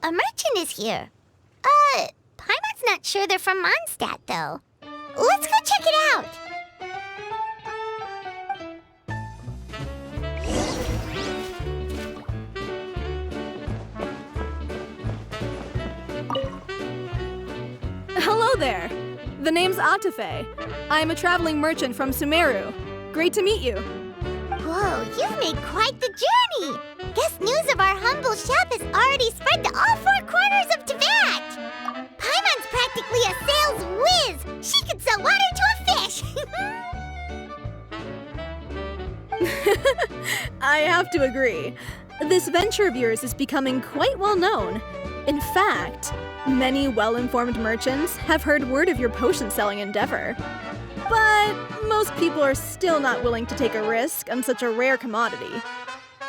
a merchant is here. Paimon's not sure they're from Mondstadt, though. Let's go check it out. Hello there. The name's Atefeh. I'm a traveling merchant from Sumeru. Great to meet you. Whoa, you've made quite the journey. Guess news of our humble shop has already spread to all four corners of Teyvat. Paimon's practically a sales whiz. She could sell water to a fish. I have to agree. This venture of yours is becoming quite well known. In fact, many well-informed merchants have heard word of your potion-selling endeavor. But most people are still not willing to take a risk on such a rare commodity.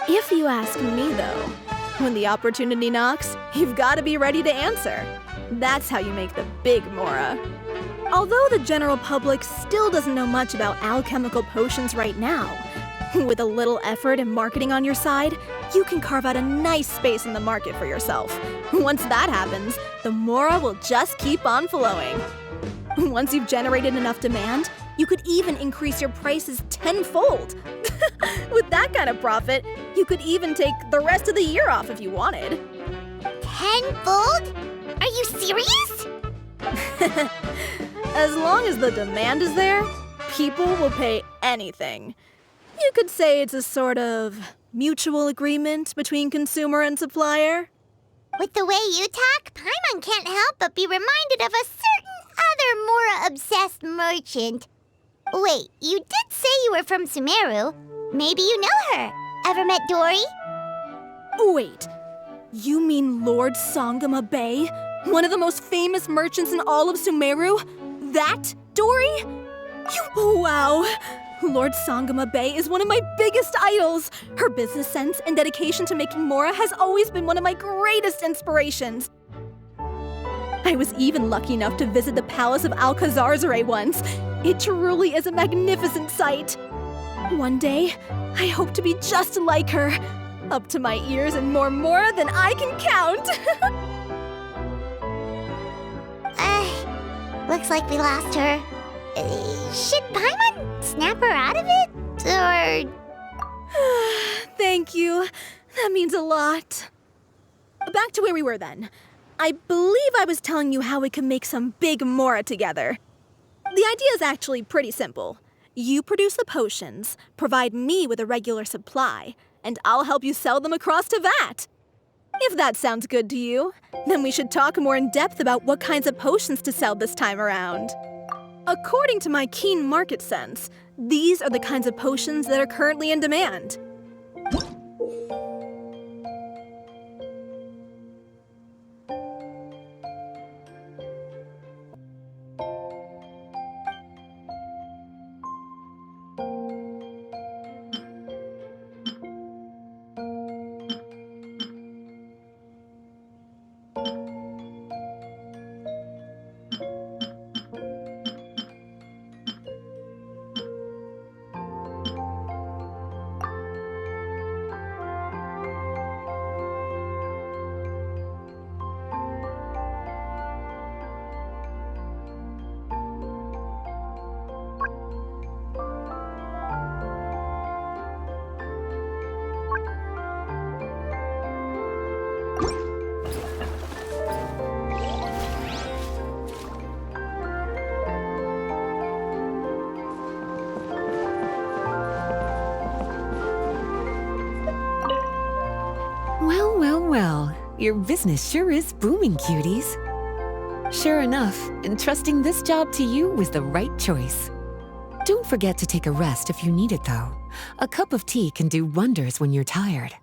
If you ask me, though, when the opportunity knocks, you've got to be ready to answer. That's how you make the big Mora. Although the general public still doesn't know much about alchemical potions right now, with a little effort and marketing on your side, you can carve out a nice space in the market for yourself. Once that happens, the Mora will just keep on flowing. Once you've generated enough demand, you could even increase your prices tenfold. With that kind of profit, you could even take the rest of the year off if you wanted. Tenfold? Are you serious? As long as the demand is there, people will pay anything. You could say it's a sort of mutual agreement between consumer and supplier. With the way you talk, Paimon can't help but be reminded of a certain other Mora-obsessed merchant. Wait, you did say you were from Sumeru. Maybe you know her. Ever met Dory? Wait, you mean Lord Sangama Bay? One of the most famous merchants in all of Sumeru? That Dory? Wow! Lord Sangama Bay is one of my biggest idols. Her business sense and dedication to making Mora has always been one of my greatest inspirations. I was even lucky enough to visit the Palace of Alcazarzare once. It truly is a magnificent sight. One day, I hope to be just like her. Up to my ears in more Mora than I can count. Looks like we lost her. Should Paimon snap her out of it? Or... Thank you. That means a lot. Back to where we were then. I believe I was telling you how we could make some big Mora together. The idea is actually pretty simple. You produce the potions, provide me with a regular supply, and I'll help you sell them across Teyvat. If that sounds good to you, then we should talk more in depth about what kinds of potions to sell this time around. According to my keen market sense, these are the kinds of potions that are currently in demand. Well, your business sure is booming, cuties. Sure enough, entrusting this job to you was the right choice. Don't forget to take a rest if you need it, though. A cup of tea can do wonders when you're tired.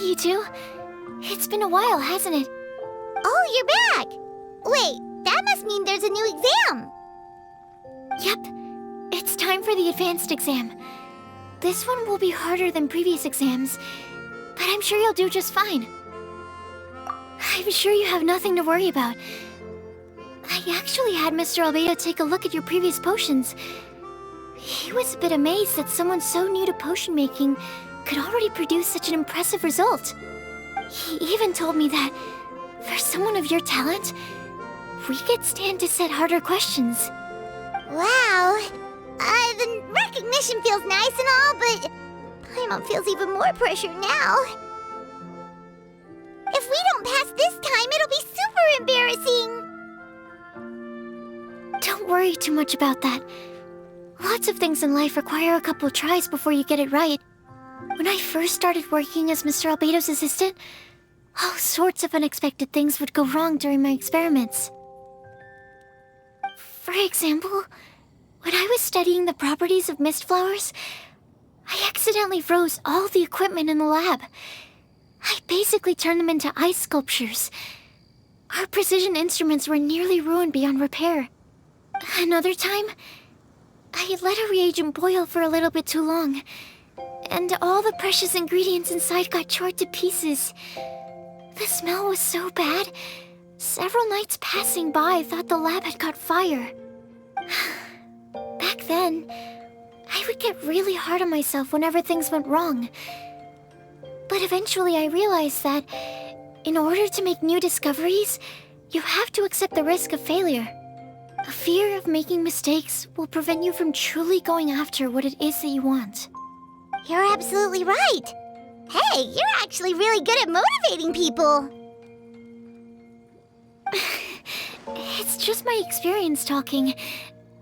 You two? It's been a while, hasn't it? Oh, you're back! Wait, that must mean there's a new exam! Yep. It's time for the advanced exam. This one will be harder than previous exams, but I'm sure you'll do just fine. I'm sure you have nothing to worry about. I actually had Mr. Albedo take a look at your previous potions. He was a bit amazed that someone so new to potion making could already produce such an impressive result. He even told me that, for someone of your talent, we could stand to set harder questions. Wow. The recognition feels nice and all, but Paimon feels even more pressure now. this time it'll be super embarrassing. Don't worry too much about that. Lots of things in life require a couple tries before you get it right. When I first started working as Mr. Albedo's assistant, all sorts of unexpected things would go wrong during my experiments. For example, when I was studying the properties of mist flowers, I accidentally froze all the equipment in the lab. I basically turned them into ice sculptures. Our precision instruments were nearly ruined beyond repair. Another time, I let a reagent boil for a little bit too long, and all the precious ingredients inside got charred to pieces. The smell was so bad, several nights passing by thought the lab had caught fire. Back then, I would get really hard on myself whenever things went wrong. But eventually I realized that, in order to make new discoveries, you have to accept the risk of failure. A fear of making mistakes will prevent you from truly going after what it is that you want. You're absolutely right. Hey, you're actually really good at motivating people. It's just my experience talking.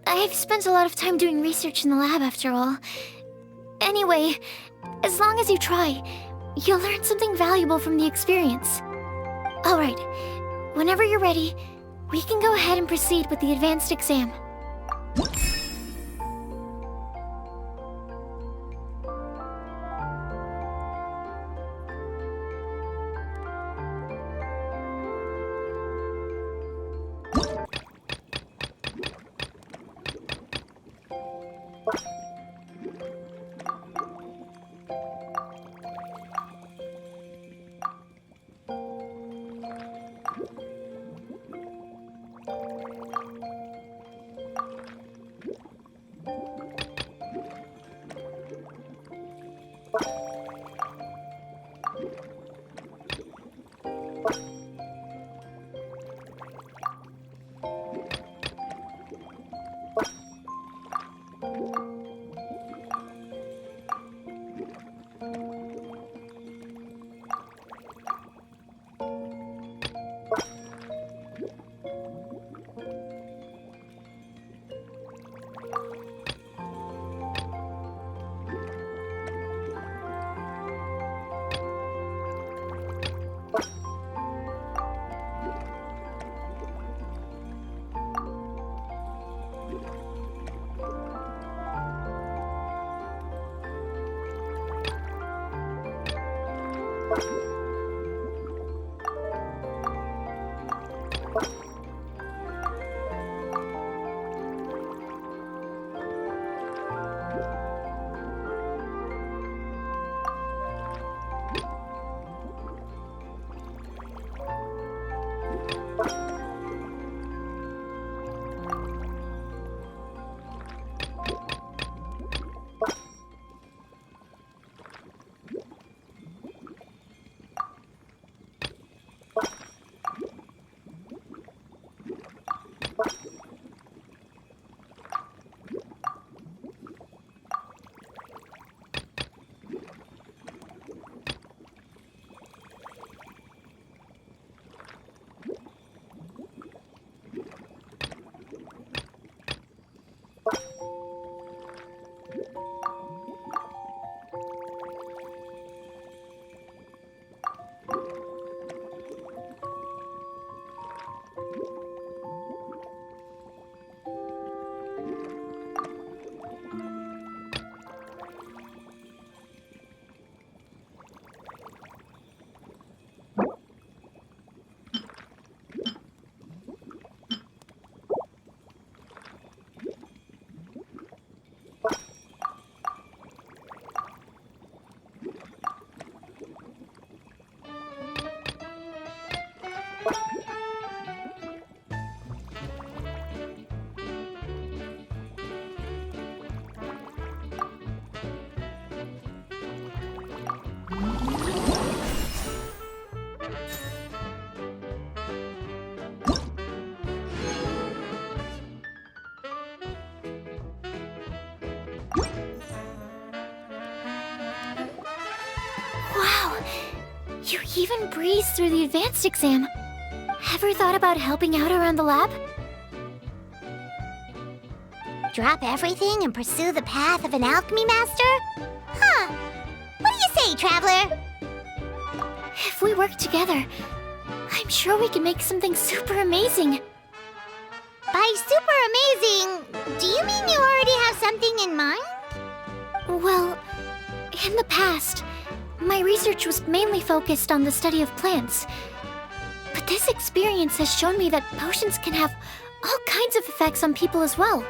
I've spent a lot of time doing research in the lab after all. Anyway, as long as you try, you'll learn something valuable from the experience. Alright, whenever you're ready, we can go ahead and proceed with the advanced exam. even breeze through the advanced exam. Ever thought about helping out around the lab? Drop everything and pursue the path of an alchemy master? Huh. What do you say, Traveler? If we work together, I'm sure we can make something super amazing. By super amazing, do you mean you already have something in mind? Well, in the past, my research was mainly focused on the study of plants. But this experience has shown me that potions can have all kinds of effects on people as well.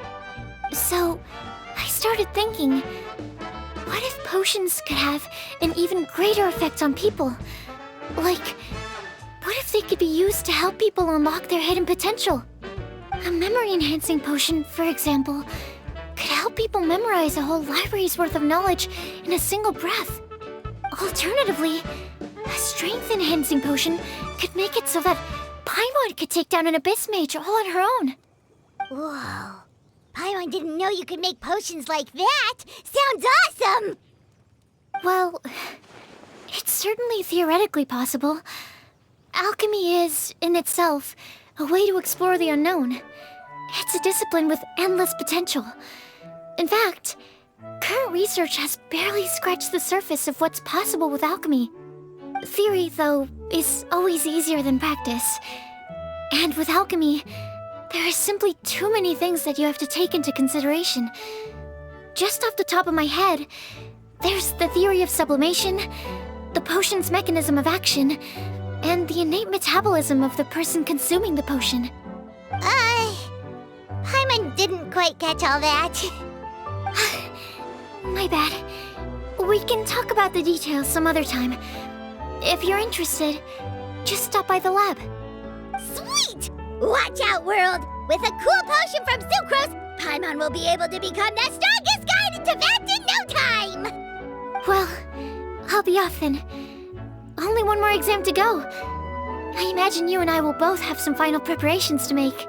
So, I started thinking, what if potions could have an even greater effect on people? Like, what if they could be used to help people unlock their hidden potential? A memory-enhancing potion, for example, could help people memorize a whole library's worth of knowledge in a single breath. Alternatively, a strength-enhancing potion could make it so that Paimon could take down an Abyss Mage all on her own. Whoa. Paimon didn't know you could make potions like that. Sounds awesome! Well, it's certainly theoretically possible. Alchemy is, in itself, a way to explore the unknown. It's a discipline with endless potential. In fact, current research has barely scratched the surface of what's possible with alchemy. Theory, though, is always easier than practice. And with alchemy, there are simply too many things that you have to take into consideration. Just off the top of my head, there's the theory of sublimation, the potion's mechanism of action, and the innate metabolism of the person consuming the potion. Paimon didn't quite catch all that. My bad. We can talk about the details some other time. If you're interested, just stop by the lab. Sweet! Watch out, world! With a cool potion from Sucrose, Paimon will be able to become the strongest guide in Tibet in no time! Well, I'll be off then. Only one more exam to go. I imagine you and I will both have some final preparations to make.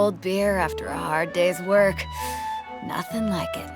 cold beer after a hard day's work. Nothing like it.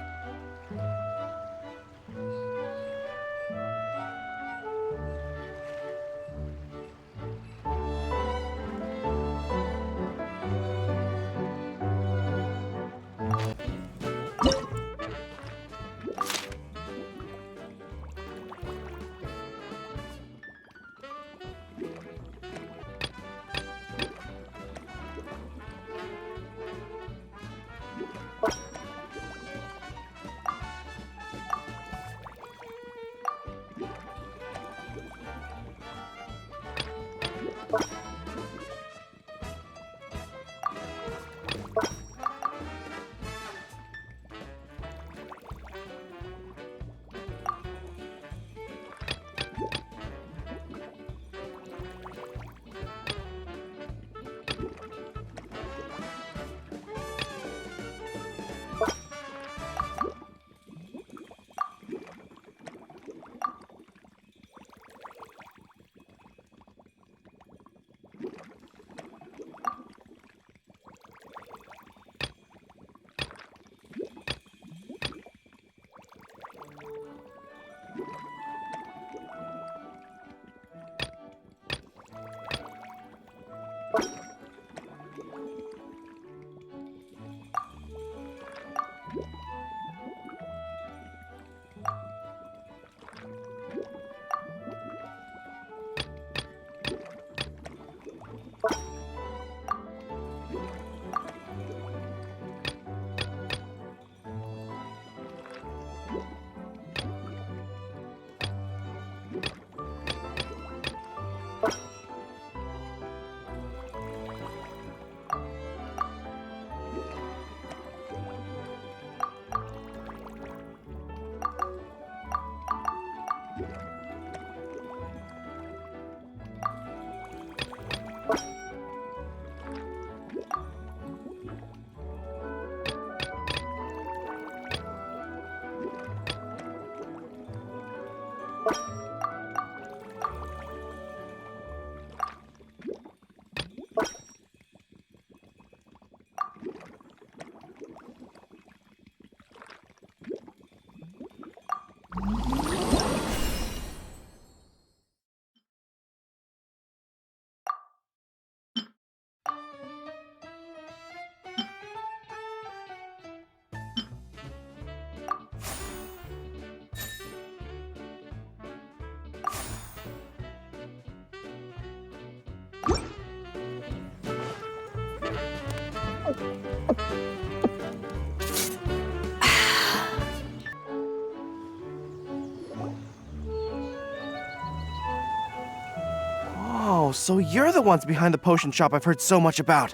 Oh, so you're the ones behind the potion shop I've heard so much about.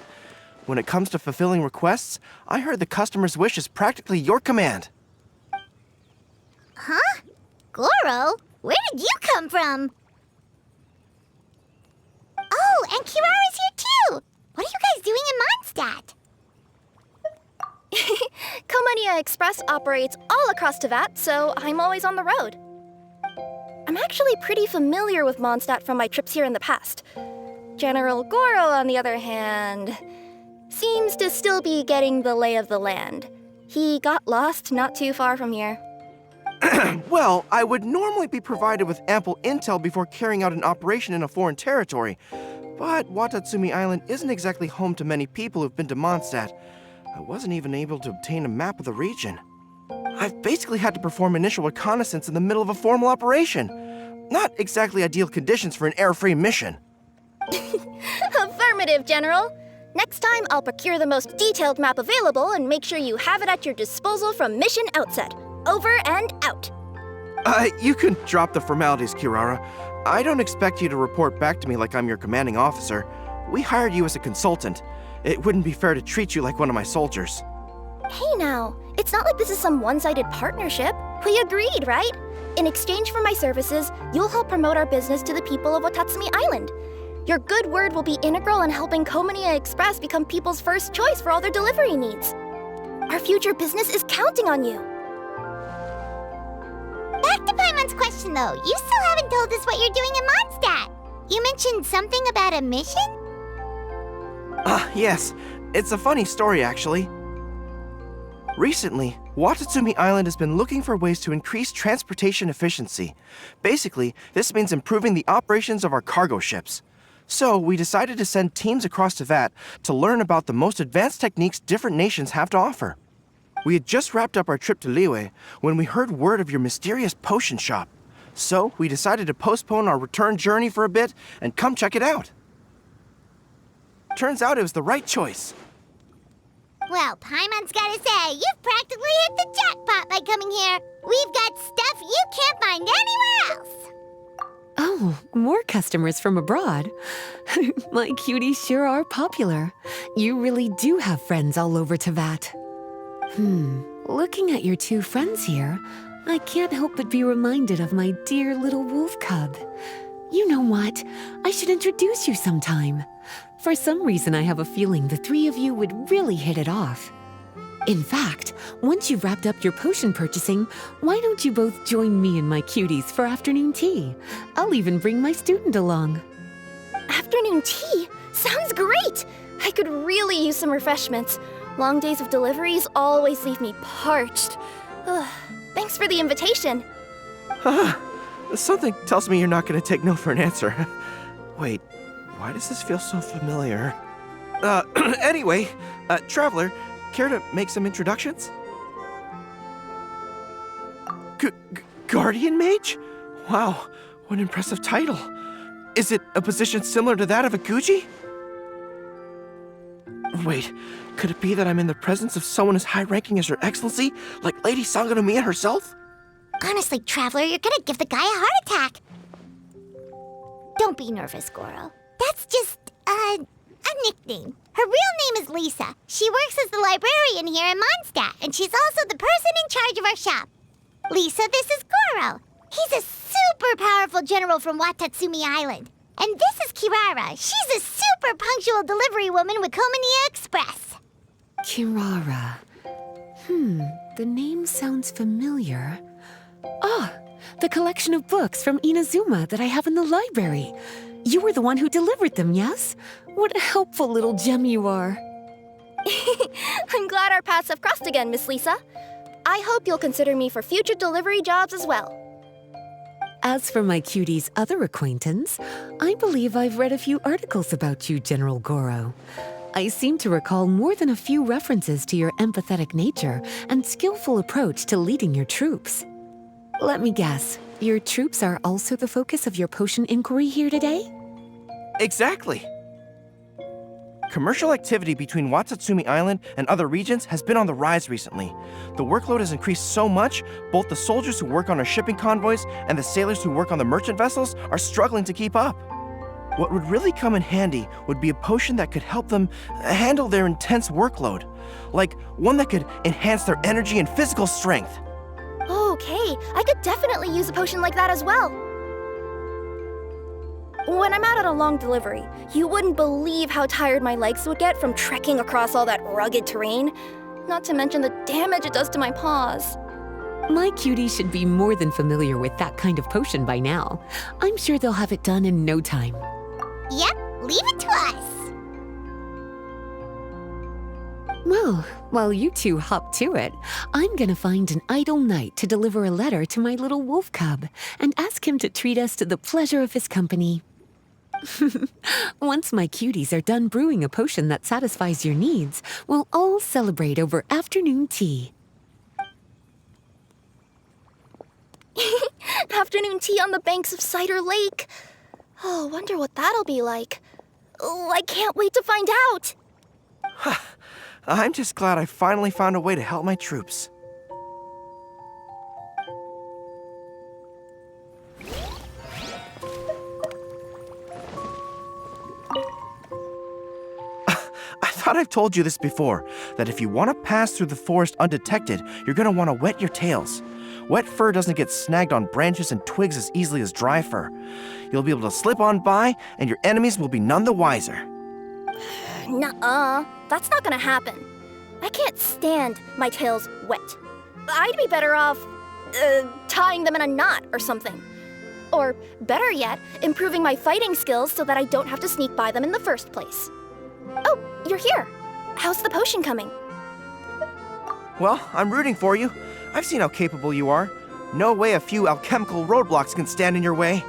When it comes to fulfilling requests, I heard the customer's wish is practically your command. Huh? Gorou? Where did you come from? Oh, and Kirara's here too! What are you guys doing in Mondstadt? Komania Express operates all across Tevat, so I'm always on the road. I'm actually pretty familiar with Mondstadt from my trips here in the past. General Gorou, on the other hand, seems to still be getting the lay of the land. He got lost not too far from here. Well, I would normally be provided with ample intel before carrying out an operation in a foreign territory, but Watatsumi Island isn't exactly home to many people who've been to Mondstadt. I wasn't even able to obtain a map of the region. I've basically had to perform initial reconnaissance in the middle of a formal operation. Not exactly ideal conditions for an error-free mission. Affirmative, General. Next time, I'll procure the most detailed map available and make sure you have it at your disposal from mission outset. Over and out. You can drop the formalities, Kirara. I don't expect you to report back to me like I'm your commanding officer. We hired you as a consultant. It wouldn't be fair to treat you like one of my soldiers. Hey now, it's not like this is some one-sided partnership. We agreed, right? In exchange for my services, you'll help promote our business to the people of Watatsumi Island. Your good word will be integral in helping Komania Express become people's first choice for all their delivery needs. Our future business is counting on you. Back to Paimon's question though, you still haven't told us what you're doing in Mondstadt. You mentioned something about a mission? Yes. It's a funny story, actually. Recently, Watatsumi Island has been looking for ways to increase transportation efficiency. Basically, this means improving the operations of our cargo ships. So, we decided to send teams across Teyvat to learn about the most advanced techniques different nations have to offer. We had just wrapped up our trip to Liyue when we heard word of your mysterious potion shop. So, we decided to postpone our return journey for a bit and come check it out. Turns out it was the right choice. Well, Paimon's gotta say, you've practically hit the jackpot by coming here. We've got stuff you can't find anywhere else. Oh, more customers from abroad. My cuties sure are popular. You really do have friends all over Teyvat. Looking at your two friends here, I can't help but be reminded of my dear little wolf cub. You know what? I should introduce you sometime. For some reason, I have a feeling the three of you would really hit it off. In fact, once you've wrapped up your potion purchasing, why don't you both join me and my cuties for afternoon tea? I'll even bring my student along. Afternoon tea? Sounds great! I could really use some refreshments. Long days of deliveries always leave me parched. Ugh. Thanks for the invitation. Something tells me you're not going to take no for an answer. Wait, why does this feel so familiar? Anyway, Traveler, care to make some introductions? Guardian Mage? Wow, what an impressive title. Is it a position similar to that of a Guji? Wait, could it be that I'm in the presence of someone as high-ranking as Her Excellency, like Lady Sangonomiya herself? Honestly, Traveler, you're gonna give the guy a heart attack. Don't be nervous, Gorou. That's just, a nickname. Her real name is Lisa. She works as the librarian here in Mondstadt, and she's also the person in charge of our shop. Lisa, this is Gorou. He's a super powerful general from Watatsumi Island. And this is Kirara. She's a super punctual delivery woman with Komaniya Express. Kirara. The name sounds familiar. Ah, the collection of books from Inazuma that I have in the library. You were the one who delivered them, yes? What a helpful little gem you are. I'm glad our paths have crossed again, Miss Lisa. I hope you'll consider me for future delivery jobs as well. As for my cutie's other acquaintance, I believe I've read a few articles about you, General Gorou. I seem to recall more than a few references to your empathetic nature and skillful approach to leading your troops. Let me guess, your troops are also the focus of your potion inquiry here today? Exactly. Commercial activity between Watatsumi Island and other regions has been on the rise recently. The workload has increased so much, both the soldiers who work on our shipping convoys and the sailors who work on the merchant vessels are struggling to keep up. What would really come in handy would be a potion that could help them handle their intense workload, like one that could enhance their energy and physical strength. Okay, I could definitely use a potion like that as well. When I'm out on a long delivery, you wouldn't believe how tired my legs would get from trekking across all that rugged terrain. Not to mention the damage it does to my paws. My cutie should be more than familiar with that kind of potion by now. I'm sure they'll have it done in no time. Yep, leave it to us. Well, while you two hop to it, I'm gonna find an idle knight to deliver a letter to my little wolf cub and ask him to treat us to the pleasure of his company. Once my cuties are done brewing a potion that satisfies your needs, we'll all celebrate over afternoon tea. Afternoon tea on the banks of Cider Lake. Oh, wonder what that'll be like. Oh, I can't wait to find out. I'm just glad I finally found a way to help my troops. I thought I've told you this before, that if you want to pass through the forest undetected, you're going to want to wet your tails. Wet fur doesn't get snagged on branches and twigs as easily as dry fur. You'll be able to slip on by, and your enemies will be none the wiser. Nuh-uh, that's not gonna happen. I can't stand my tails wet. I'd be better off, tying them in a knot or something. Or, better yet, improving my fighting skills so that I don't have to sneak by them in the first place. Oh, you're here. How's the potion coming? Well, I'm rooting for you. I've seen how capable you are. No way a few alchemical roadblocks can stand in your way.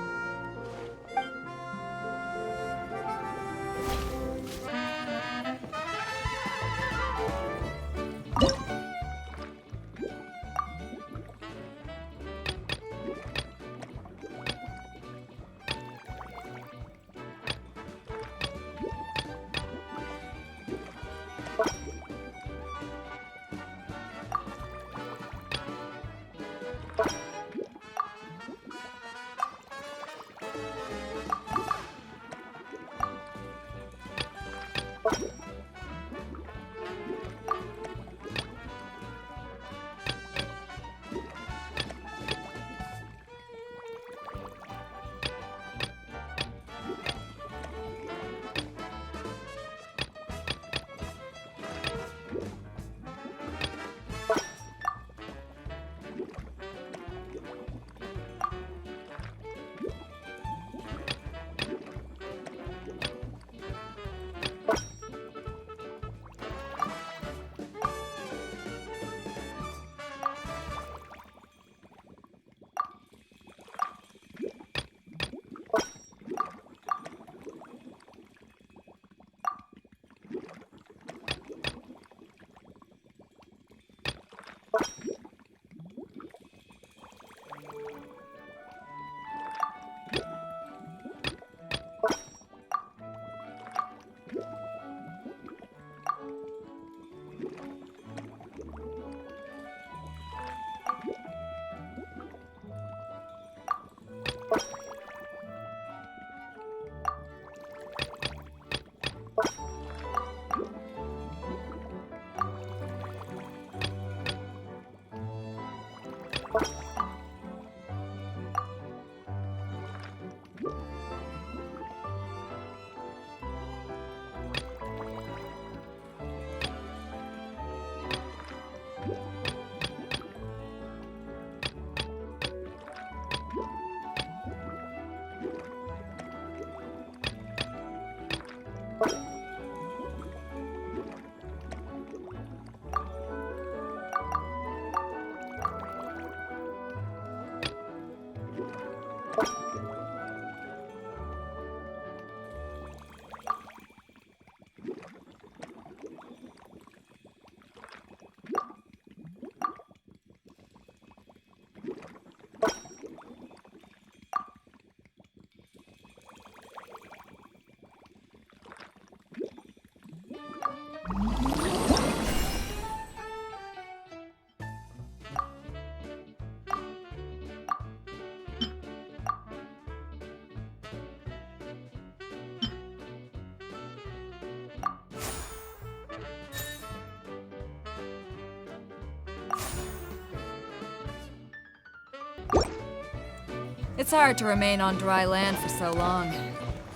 It's hard to remain on dry land for so long.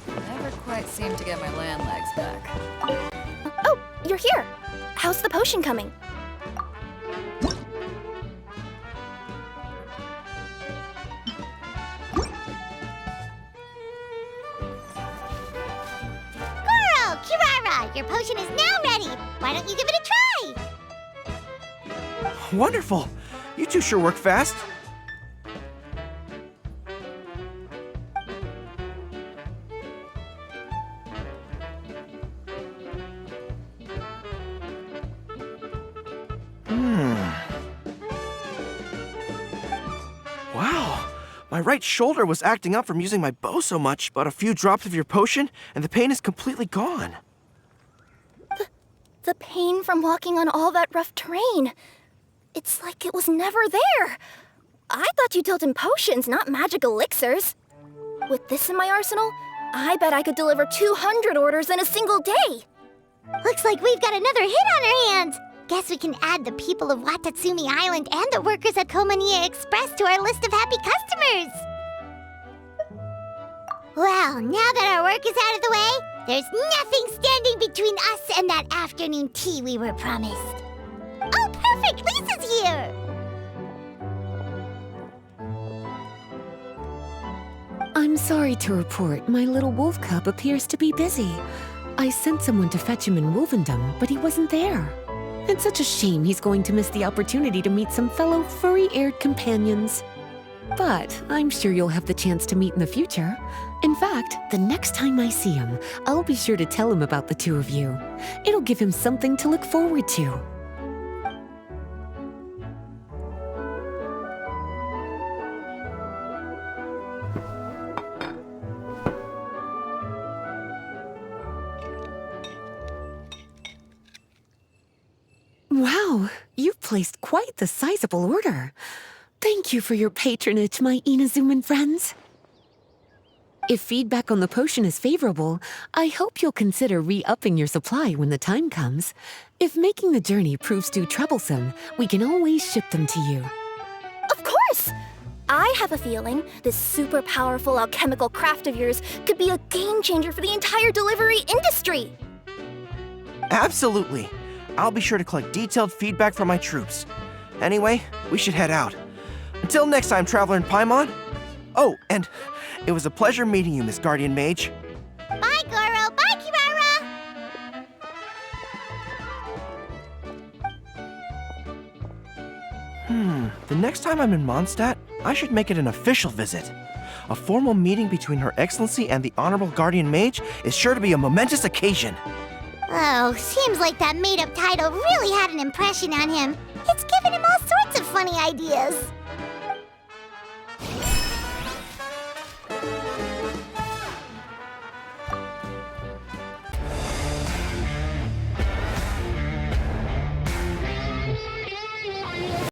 Never quite seem to get my land legs back. Oh, you're here. How's the potion coming? Gorou Kirara, your potion is now ready. Why don't you give it a try? Wonderful! You two sure work fast. Wow, my right shoulder was acting up from using my bow so much, but a few drops of your potion and the pain is completely gone. The pain from walking on all that rough terrain. It's like it was never there. I thought you dealt in potions, not magic elixirs. With this in my arsenal, I bet I could deliver 200 orders in a single day. Looks like we've got another hit on our hands. Guess we can add the people of Watatsumi Island and the workers at Komaniya Express to our list of happy customers. Well, now that our work is out of the way, there's nothing standing between us and that afternoon tea we were promised. Oh, perfect! Lisa's here! I'm sorry to report my little wolf cub appears to be busy. I sent someone to fetch him in Wolvendom, but he wasn't there. It's such a shame he's going to miss the opportunity to meet some fellow furry-haired companions. But I'm sure you'll have the chance to meet in the future. In fact, the next time I see him, I'll be sure to tell him about the two of you. It'll give him something to look forward to. Wow, you've placed quite the sizable order. Thank you for your patronage, my Inazuman friends. If feedback on the potion is favorable, I hope you'll consider re-upping your supply when the time comes. If making the journey proves too troublesome, we can always ship them to you. Of course! I have a feeling this super powerful alchemical craft of yours could be a game changer for the entire delivery industry! Absolutely. I'll be sure to collect detailed feedback from my troops. Anyway, we should head out. Until next time, Traveler in Paimon. Oh, and it was a pleasure meeting you, Miss Guardian Mage. Bye, Gorou. Bye, Kirara. The next time I'm in Mondstadt, I should make it an official visit. A formal meeting between Her Excellency and the Honorable Guardian Mage is sure to be a momentous occasion. Oh, seems like that made-up title really had an impression on him. It's given him all sorts of funny ideas.